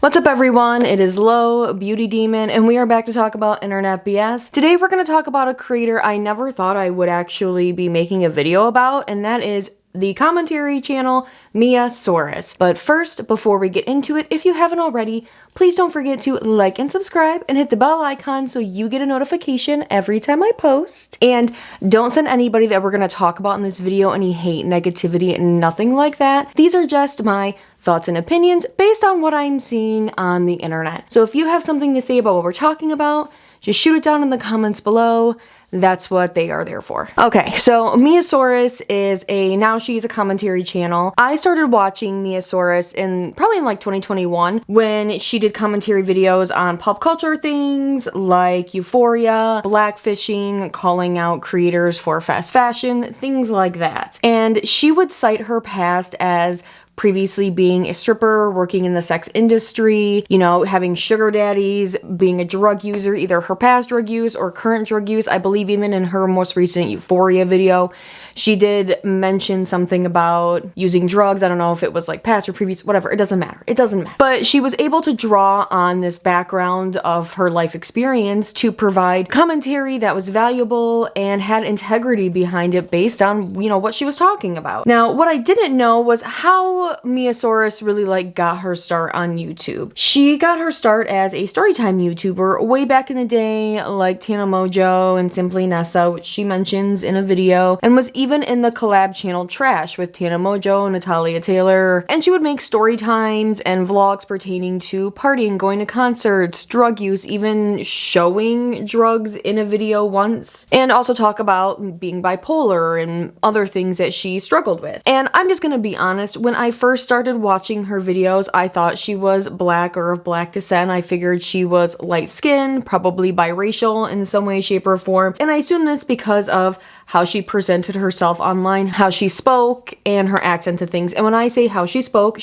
What's up everyone, it is Lo, Beauty Demon, and we are back to talk about internet BS. Today we're going to talk about a creator I never thought I would actually be making a video about, and that is the commentary channel Miiasaurous. But first, before we get into it, if you haven't already, please don't forget to like and subscribe and hit the bell icon so you get a notification every time I post. And don't send anybody that we're going to talk about in this video any hate, negativity, and nothing like that. These are just my thoughts and opinions based on what I'm seeing on the internet. So if you have something to say about what we're talking about, just shoot it down in the comments below. That's what they are there for. Okay, so Miiasaurous she's a commentary channel. I started watching Miiasaurous probably in like 2021 when she did commentary videos on pop culture things like Euphoria, blackfishing, calling out creators for fast fashion, things like that. And she would cite her past as previously being a stripper, working in the sex industry, you know, having sugar daddies, being a drug user, either her past drug use or current drug use. I believe even in her most recent Euphoria video, she did mention something about using drugs. I don't know if it was like past or previous, whatever. It doesn't matter. It doesn't matter. But she was able to draw on this background of her life experience to provide commentary that was valuable and had integrity behind it based on, you know, what she was talking about. Now, what I didn't know was how Miiasaurous really got her start on YouTube. She got her start as a storytime YouTuber way back in the day, like Tana Mojo and Simply Nessa, which she mentions in a video, and was even in the collab channel Trash with Tana Mojo and Natalia Taylor. And she would make story times and vlogs pertaining to partying, going to concerts, drug use, even showing drugs in a video once, and also talk about being bipolar and other things that she struggled with. And I'm just gonna be honest, when I first started watching her videos, I thought she was black or of black descent. I figured she was light-skinned, probably biracial in some way, shape, or form. And I assume this because of how she presented herself online, how she spoke, and her accent to things. And when I say how she spoke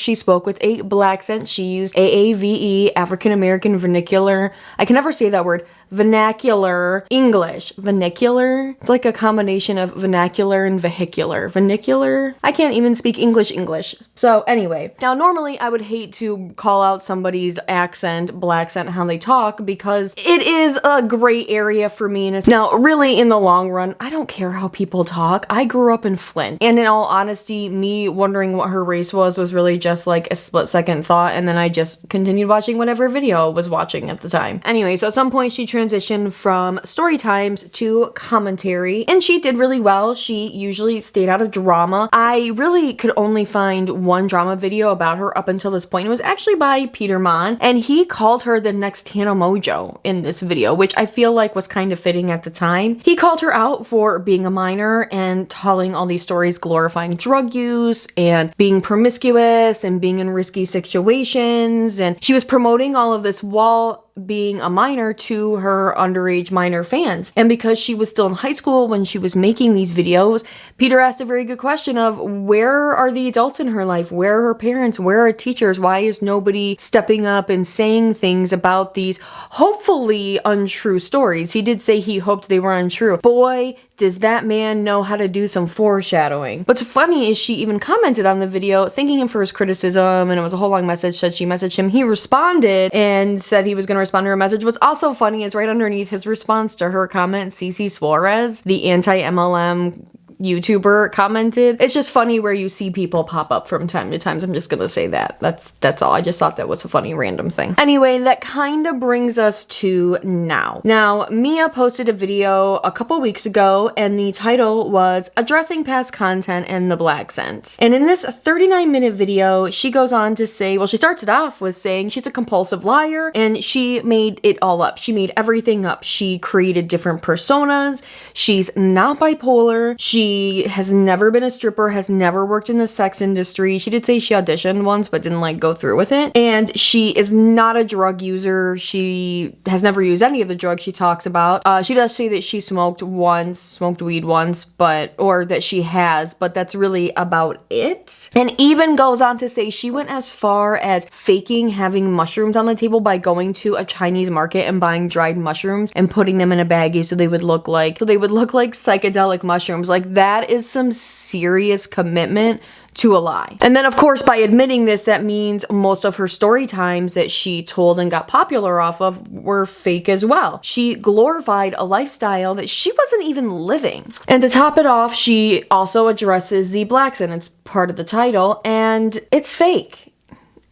with a black accent. She used AAVE, African American vernacular. I can never say that word. Vernacular English. Vernacular? It's like a combination of vernacular and vehicular. Vernacular? I can't even speak English. So anyway, now normally I would hate to call out somebody's accent, black accent, how they talk, because it is a gray area for me. And now really in the long run, I don't care how people talk. I grew up in Flint. And in all honesty, me wondering what her race was really just like a split-second thought, and then I just continued watching whatever video I was watching at the time. Anyway, so at some point she transitioned from story times to commentary, and she did really well. She usually stayed out of drama. I really could only find one drama video about her up until this point. It was actually by Peter Mon, and he called her the next Tana Mojo in this video, which I feel like was kind of fitting at the time. He called her out for being a minor and telling all these stories glorifying drug use and being promiscuous and being in risky situations, and she was promoting all of this while being a minor to her underage minor fans. And because she was still in high school when she was making these videos, Peter asked a very good question of where are the adults in her life? Where are her parents? Where are teachers? Why is nobody stepping up and saying things about these hopefully untrue stories? He did say he hoped they were untrue. Boy, does that man know how to do some foreshadowing. What's funny is she even commented on the video thanking him for his criticism, and it was a whole long message. Said she messaged him. He responded and said he was going to respond to her message. What's also funny is right underneath his response to her comment, Cece Suarez, the anti-MLM YouTuber, commented. It's just funny where you see people pop up from time to time. So I'm just gonna say that. That's all. I just thought that was a funny random thing. Anyway, that kind of brings us to now. Now, Mia posted a video a couple weeks ago, and the title was Addressing Past Content and the Black Scent. And in this 39-minute video, she goes on to say, well, she starts it off with saying she's a compulsive liar, and she made it all up. She made everything up. She created different personas. She's not bipolar. She has never been a stripper, has never worked in the sex industry. She did say she auditioned once, but didn't go through with it. And she is not a drug user. She has never used any of the drugs she talks about. She does say that she smoked weed once, or that she has, but that's really about it. And even goes on to say she went as far as faking having mushrooms on the table by going to a Chinese market and buying dried mushrooms and putting them in a baggie so they would look like psychedelic mushrooms. Like that is some serious commitment to a lie. And then of course, by admitting this, that means most of her story times that she told and got popular off of were fake as well. She glorified a lifestyle that she wasn't even living. And to top it off, she also addresses the blacks, and it's part of the title, and it's fake.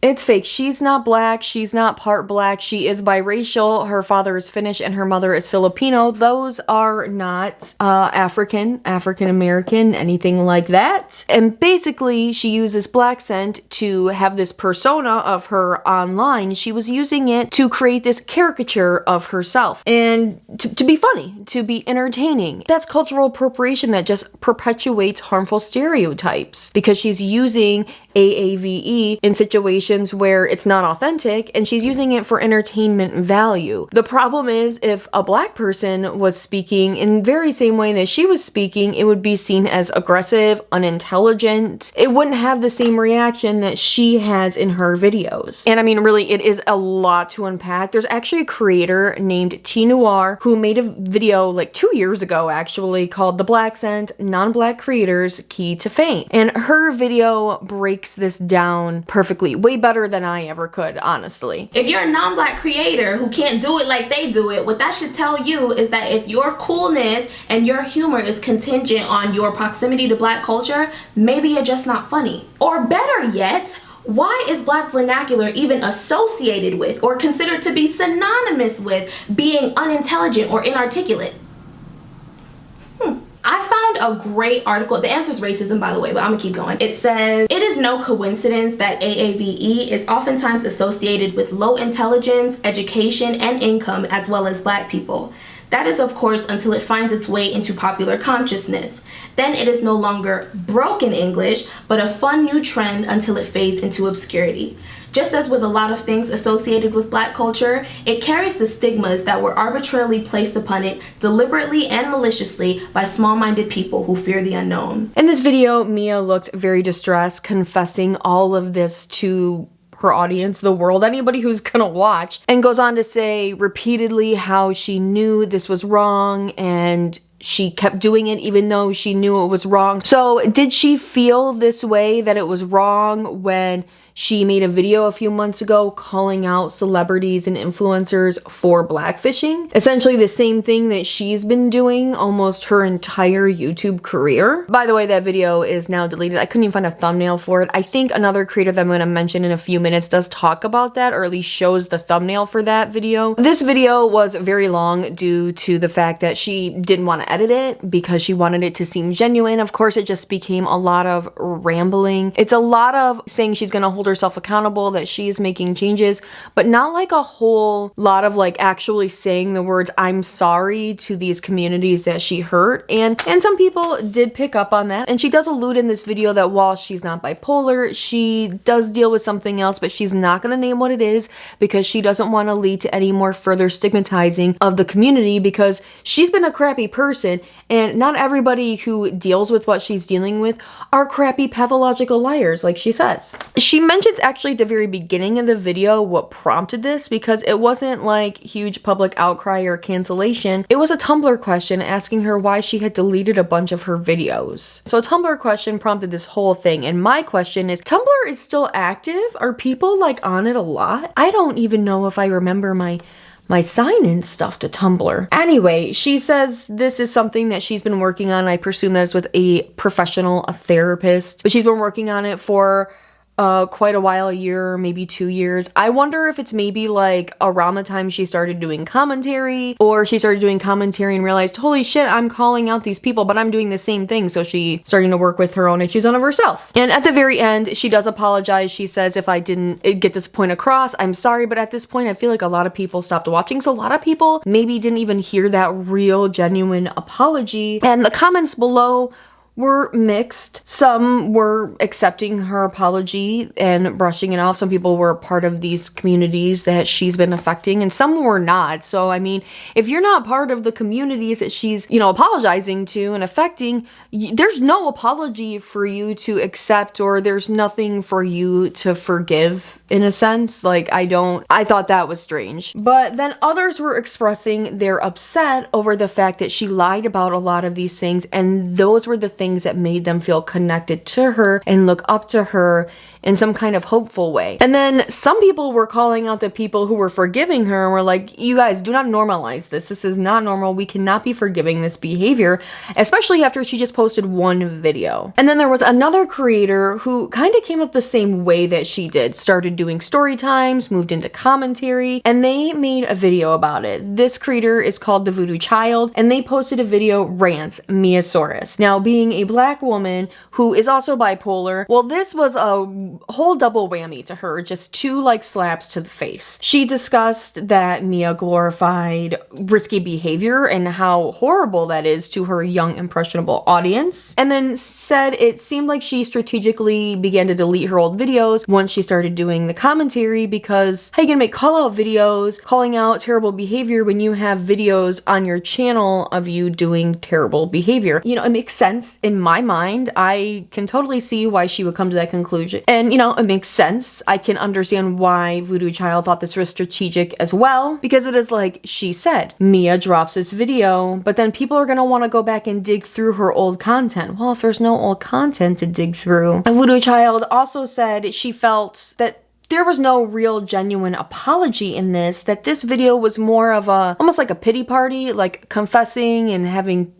It's fake. She's not black. She's not part black. She is biracial. Her father is Finnish and her mother is Filipino. Those are not African American, anything like that. And basically, she uses black scent to have this persona of her online. She was using it to create this caricature of herself and to be funny, to be entertaining. That's cultural appropriation that just perpetuates harmful stereotypes because she's using AAVE in situations where it's not authentic and she's using it for entertainment value. The problem is if a black person was speaking in the very same way that she was speaking, it would be seen as aggressive, unintelligent. It wouldn't have the same reaction that she has in her videos. And I mean, really, it is a lot to unpack. There's actually a creator named Noir who made a video like 2 years ago actually called The Black Scent, Non-Black Creators Key to Fame. And her video breaks this down perfectly, way better than I ever could, honestly. If you're a non-black creator who can't do it like they do it, what that should tell you is that if your coolness and your humor is contingent on your proximity to black culture, maybe you're just not funny. Or better yet, why is black vernacular even associated with or considered to be synonymous with being unintelligent or inarticulate? I found a great article. The answer is racism, by the way, but I'm gonna keep going. It says, it is no coincidence that AAVE is oftentimes associated with low intelligence, education, and income, as well as black people. That is, of course, until it finds its way into popular consciousness. Then it is no longer broken English, but a fun new trend until it fades into obscurity. Just as with a lot of things associated with black culture, it carries the stigmas that were arbitrarily placed upon it deliberately and maliciously by small-minded people who fear the unknown. In this video, Mia looked very distressed, confessing all of this to her audience, the world, anybody who's gonna watch, and goes on to say repeatedly how she knew this was wrong and she kept doing it even though she knew it was wrong. So did she feel this way, that it was wrong, when she made a video a few months ago calling out celebrities and influencers for blackfishing? Essentially the same thing that she's been doing almost her entire YouTube career. By the way, that video is now deleted. I couldn't even find a thumbnail for it. I think another creator that I'm going to mention in a few minutes does talk about that, or at least shows the thumbnail for that video. This video was very long due to the fact that she didn't want to edit it because she wanted it to seem genuine. Of course, it just became a lot of rambling. It's a lot of saying she's going to hold herself accountable, that she is making changes, but not like a whole lot of like actually saying the words "I'm sorry" to these communities that she hurt. And some people did pick up on that. And she does allude in this video that while she's not bipolar, she does deal with something else, but she's not going to name what it is because she doesn't want to lead to any more further stigmatizing of the community, because she's been a crappy person and not everybody who deals with what she's dealing with are crappy pathological liars, like she says. She mentions actually at the very beginning of the video what prompted this, because it wasn't like huge public outcry or cancellation. It was a Tumblr question asking her why she had deleted a bunch of her videos. So a Tumblr question prompted this whole thing, and my question is, Tumblr is still active? Are people like on it a lot? I don't even know if I remember my sign-in stuff to Tumblr. Anyway, she says this is something that she's been working on. I presume that it's with a professional, a therapist, but she's been working on it for quite a while, a year, maybe 2 years. I wonder if it's maybe like around the time she started doing commentary, or she started doing commentary and realized, holy shit, I'm calling out these people, but I'm doing the same thing. So she starting to work with her own issues on of herself. And at the very end, she does apologize. She says, if I didn't get this point across, I'm sorry. But at this point, I feel like a lot of people stopped watching. So a lot of people maybe didn't even hear that real, genuine apology. And the comments below were mixed. Some were accepting her apology and brushing it off. Some people were part of these communities that she's been affecting, and some were not. So, I mean, if you're not part of the communities that she's, apologizing to and affecting, there's no apology for you to accept, or there's nothing for you to forgive, in a sense. I thought that was strange. But then others were expressing their upset over the fact that she lied about a lot of these things, and those were the things that made them feel connected to her and look up to her in some kind of hopeful way. And then some people were calling out the people who were forgiving her and were like, you guys, do not normalize this. This is not normal. We cannot be forgiving this behavior, especially after she just posted one video. And then there was another creator who kind of came up the same way that she did, started doing story times, moved into commentary, and they made a video about it. This creator is called the Voodoo Child, and they posted a video, Rants, Miiasaurous. Now, being a black woman who is also bipolar, well, this was a whole double whammy to her, just two slaps to the face. She discussed that Mia glorified risky behavior and how horrible that is to her young, impressionable audience, and then said it seemed like she strategically began to delete her old videos once she started doing the commentary, because how you gonna make call-out videos calling out terrible behavior when you have videos on your channel of you doing terrible behavior? It makes sense in my mind. I can totally see why she would come to that conclusion. And, it makes sense. I can understand why Voodoo Child thought this was strategic as well, because it is like she said, Mia drops this video, but then people are going to want to go back and dig through her old content. Well, if there's no old content to dig through. And Voodoo Child also said she felt that there was no real genuine apology in this, that this video was more of almost like a pity party, like confessing and having,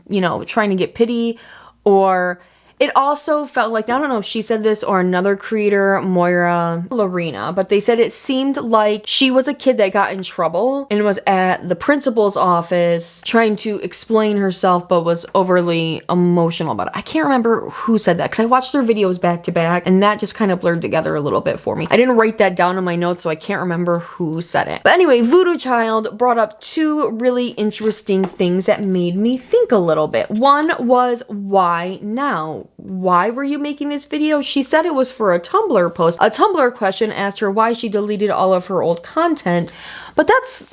trying to get pity. Or it also felt like, I don't know if she said this or another creator, Moriah.LaReina, but they said it seemed like she was a kid that got in trouble and was at the principal's office trying to explain herself, but was overly emotional about it. I can't remember who said that, because I watched their videos back to back, and that just kind of blurred together a little bit for me. I didn't write that down in my notes, so I can't remember who said it. But anyway, Voodoo Child brought up two really interesting things that made me think a little bit. One was, why now? Why were you making this video? She said it was for a Tumblr post. A Tumblr question asked her why she deleted all of her old content, but that's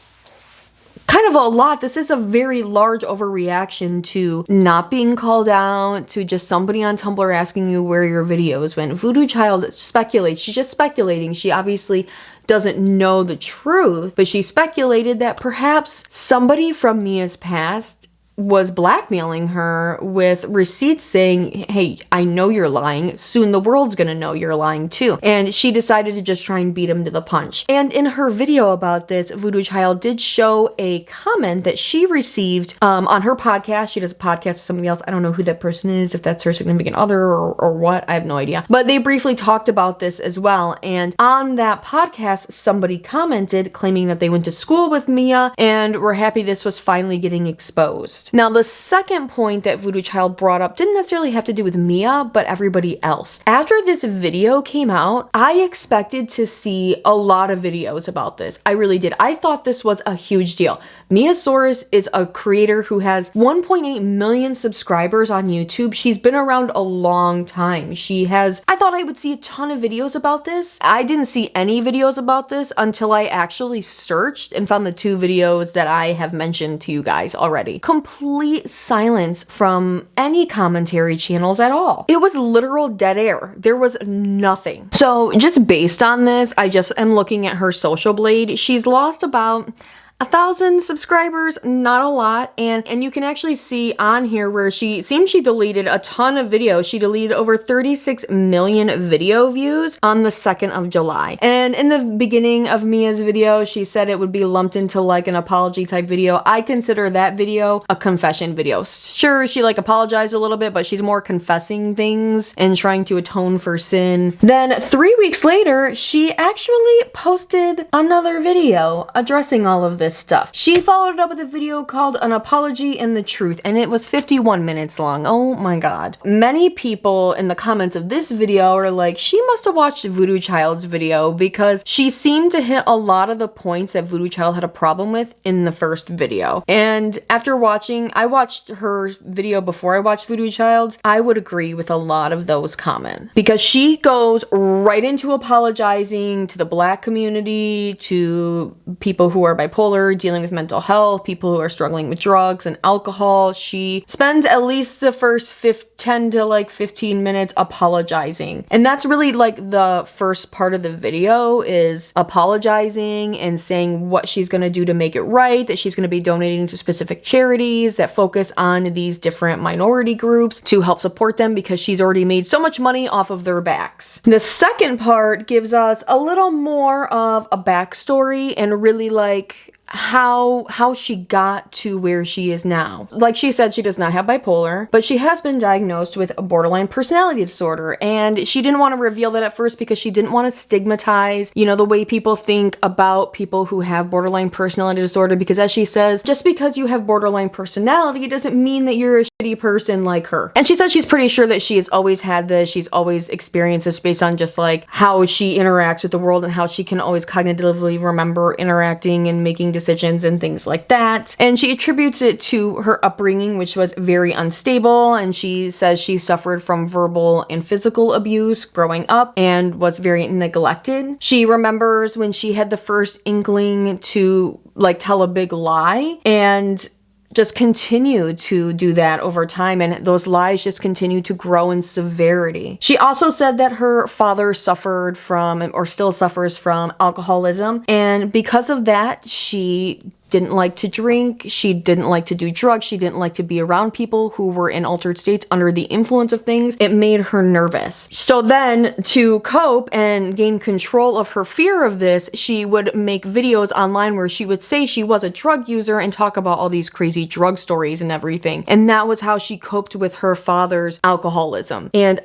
kind of a lot. This is a very large overreaction to not being called out, to just somebody on Tumblr asking you where your videos went. Voodoo Child speculates. She's just speculating. She obviously doesn't know the truth, but she speculated that perhaps somebody from Mia's past was blackmailing her with receipts saying, hey, I know you're lying. Soon the world's gonna know you're lying too. And she decided to just try and beat him to the punch. And in her video about this, Voodoo Child did show a comment that she received on her podcast. She does a podcast with somebody else. I don't know who that person is, if that's her significant other or what. I have no idea. But they briefly talked about this as well. And on that podcast, somebody commented claiming that they went to school with Mia and were happy this was finally getting exposed. Now, the second point that Voodoo Child brought up didn't necessarily have to do with Mia, but everybody else. After this video came out, I expected to see a lot of videos about this. I really did. I thought this was a huge deal. Miiasaurous is a creator who has 1.8 million subscribers on YouTube. She's been around a long time. I thought I would see a ton of videos about this. I didn't see any videos about this until I actually searched and found the two videos that I have mentioned to you guys already. Complete silence from any commentary channels at all. It was literal dead air. There was nothing. So just based on this, I just am looking at her social blade. She's lost about 1,000 subscribers, not a lot, and you can actually see on here where she deleted a ton of videos. She deleted over 36 million video views on the 2nd of July. And in the beginning of Mia's video, she said it would be lumped into like an apology type video. I consider that video a confession video. Sure, she apologized a little bit, but she's more confessing things and trying to atone for sin. Then 3 weeks later, she actually posted another video addressing all of this. this stuff. She followed it up with a video called An Apology and the Truth, and it was 51 minutes long. Oh my god. Many people in the comments of this video are like, she must have watched Voodoo Child's video because she seemed to hit a lot of the points that Voodoo Child had a problem with in the first video. And after watching, I watched her video before I watched Voodoo Child's, I would agree with a lot of those comments. Because she goes right into apologizing to the Black community, to people who are bipolar, dealing with mental health, people who are struggling with drugs and alcohol. She spends at least the first 10 to like 15 minutes apologizing. And that's really like the first part of the video, is apologizing and saying what she's gonna do to make it right, that she's gonna be donating to specific charities that focus on these different minority groups to help support them because she's already made so much money off of their backs. The second part gives us a little more of a backstory and really like how she got to where she is now. Like she said, she does not have bipolar, but she has been diagnosed with a borderline personality disorder, and she didn't want to reveal that at first because she didn't want to stigmatize, you know, the way people think about people who have borderline personality disorder, because as she says, just because you have borderline personality, it doesn't mean that you're a shitty person like her. And she said she's pretty sure that she has always had this, she's always experienced this based on just like how she interacts with the world and how she can always cognitively remember interacting and making decisions and things like that. And she attributes it to her upbringing, which was very unstable, and she says she suffered from verbal and physical abuse growing up and was very neglected. She remembers when she had the first inkling to like tell a big lie, and just continue to do that over time, and those lies just continue to grow in severity. She also said that her father suffered from, or still suffers from, alcoholism, and because of that, she didn't like to drink, she didn't like to do drugs, she didn't like to be around people who were in altered states under the influence of things. It made her nervous. So then, to cope and gain control of her fear of this, she would make videos online where she would say she was a drug user and talk about all these crazy drug stories and everything. And that was how she coped with her father's alcoholism. And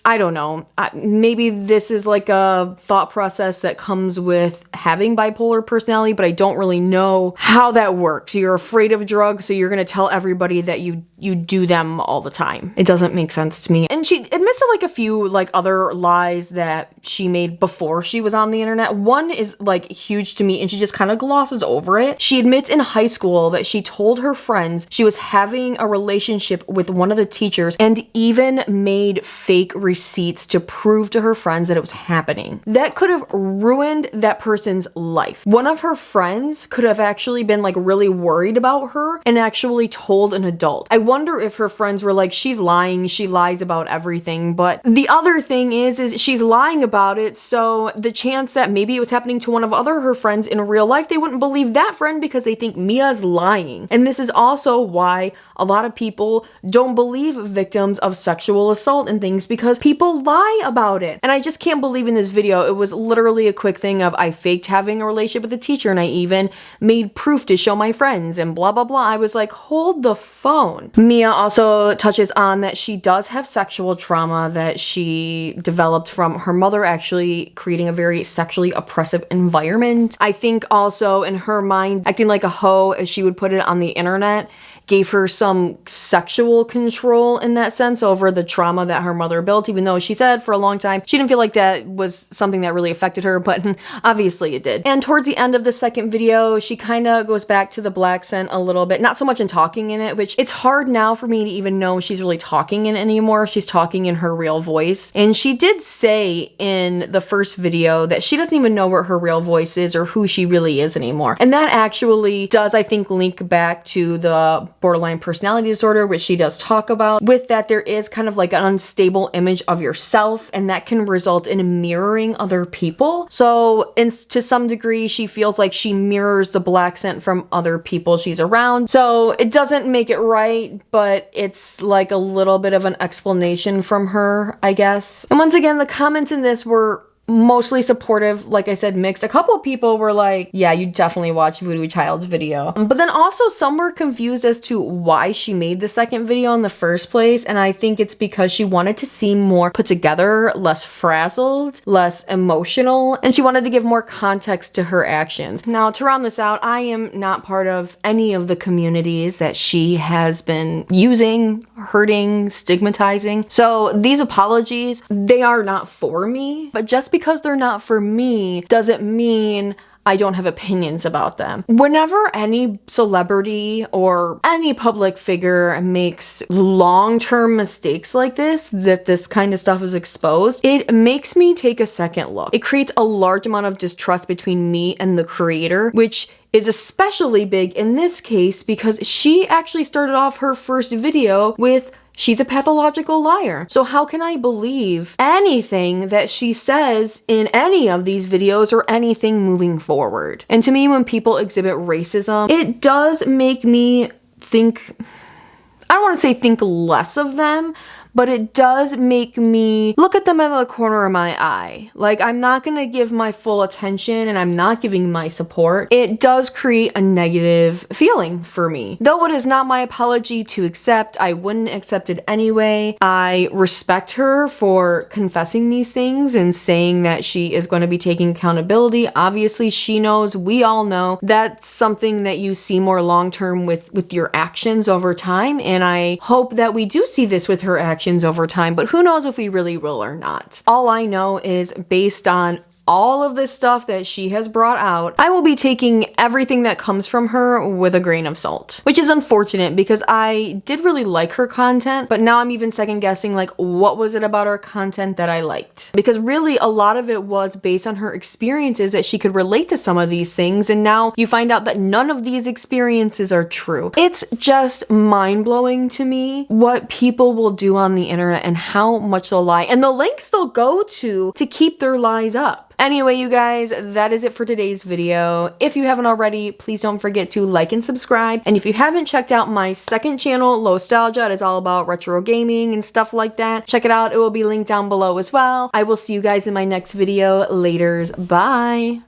I don't know, maybe this is like a thought process that comes with having bipolar personality, but I don't really know how that works. You're afraid of drugs, so you're gonna tell everybody that you do them all the time. It doesn't make sense to me. And she admits to like a few like other lies that she made before she was on the internet. One is like huge to me and she just kind of glosses over it. She admits in high school that she told her friends she was having a relationship with one of the teachers and even made fake receipts to prove to her friends that it was happening. That could have ruined that person's life. One of her friends could have actually been like really worried about her and actually told an adult. I wonder if her friends were like, she's lying, she lies about everything. But the other thing is she's lying about it, so the chance that maybe it was happening to one of her friends in real life, they wouldn't believe that friend because they think Mia's lying. And this is also why a lot of people don't believe victims of sexual assault and things, because people lie about it. And I just can't believe in this video, it was literally a quick thing of I faked having a relationship with a teacher and I even made proof to show my friends and blah blah blah. I was like, hold the phone. Mia also touches on that she does have sexual trauma that she developed from her mother actually creating a very sexually oppressive environment. I think also in her mind, acting like a hoe, as she would put it on the internet, gave her some sexual control in that sense over the trauma that her mother built, even though she said for a long time she didn't feel like that was something that really affected her, but obviously it did. And towards the end of the second video, she kind of goes back to the black scent a little bit, not so much in talking in it, which it's hard now for me to even know she's really talking in it anymore. She's talking in her real voice. And she did say in the first video that she doesn't even know what her real voice is or who she really is anymore. And that actually does, I think, link back to the borderline personality disorder, which she does talk about. With that, there is kind of like an unstable image of yourself, and that can result in mirroring other people. So to some degree, she feels like she mirrors the black scent from other people she's around. So it doesn't make it right, but it's like a little bit of an explanation from her, I guess. And once again, the comments in this were mostly supportive, like I said, mixed. A couple of people were like, yeah, you definitely watch Voodoo Child's video. But then also some were confused as to why she made the second video in the first place. And I think it's because she wanted to seem more put together, less frazzled, less emotional, and she wanted to give more context to her actions. Now, to round this out, I am not part of any of the communities that she has been using, hurting, stigmatizing. So these apologies, they are not for me, but just because they're not for me doesn't mean I don't have opinions about them. Whenever any celebrity or any public figure makes long-term mistakes like that this kind of stuff is exposed, it makes me take a second look. It creates a large amount of distrust between me and the creator, which is especially big in this case because she actually started off her first video with she's a pathological liar. So how can I believe anything that she says in any of these videos or anything moving forward? And to me, when people exhibit racism, it does make me think, I don't want to say think less of them, but it does make me look at them out of the corner of my eye. Like, I'm not gonna give my full attention and I'm not giving my support. It does create a negative feeling for me. Though it is not my apology to accept, I wouldn't accept it anyway. I respect her for confessing these things and saying that she is going to be taking accountability. Obviously, she knows, we all know, that's something that you see more long-term with your actions over time, and I hope that we do see this with her actions over time, but who knows if we really will or not. All I know is based on all of this stuff that she has brought out, I will be taking everything that comes from her with a grain of salt, which is unfortunate because I did really like her content, but now I'm even second guessing, like, what was it about her content that I liked? Because really a lot of it was based on her experiences that she could relate to some of these things, and now you find out that none of these experiences are true. It's just mind-blowing to me what people will do on the internet and how much they'll lie and the lengths they'll go to keep their lies up. Anyway, you guys, that is it for today's video. If you haven't already, please don't forget to like and subscribe. And if you haven't checked out my second channel, Lowstalgia, it is all about retro gaming and stuff like that. Check it out. It will be linked down below as well. I will see you guys in my next video. Laters. Bye.